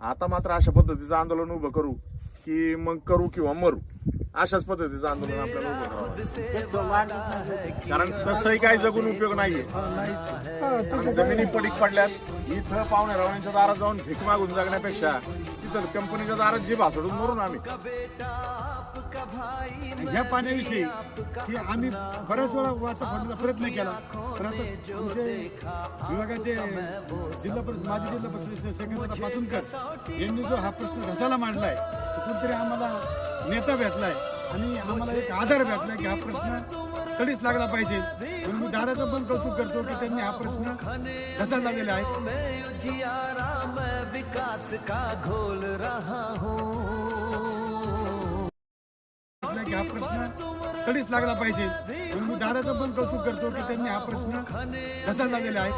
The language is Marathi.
आता मात्र अशा पद्धतीचं आंदोलन उभं करू की मग करू किंवा मरू, अशाच पद्धतीचं आंदोलन आपल्याला उभं करावं. कारण तसंही काही जगून उपयोग नाहीये. कारण जमिनी पडीक पडल्यात, इथं पाहुणे रावण्यांच्या दारात जाऊन भीक मागून जगण्यापेक्षा तिथं कंपनीच्या दारात जी भासडून मरून आम्ही. ह्या पाण्याविषयी की आम्ही बऱ्याच वेळा वाचा फोडण्याचा प्रयत्न केला, पण आता तुमचे विभागाचे माजी जिल्हा परिषद सेकंदरा पाचुनकर यांनी जो हा प्रश्न रसाला मांडलाय, कुठेतरी आम्हाला नेता भेटलाय आणि आम्हाला एक आधार भेटलाय की हा प्रश्न तडीच लागला पाहिजे. म्हणून मी दादाचं पण कौतुक करतो की त्यांनी हा प्रश्न रसाला लागलेला आहे. की हा प्रश्न तडीच लागला पाहिजे. म्हणून मी दादाचं पण कौतुक करतो की त्यांनी हा प्रश्न रसाला लागलेला आहे.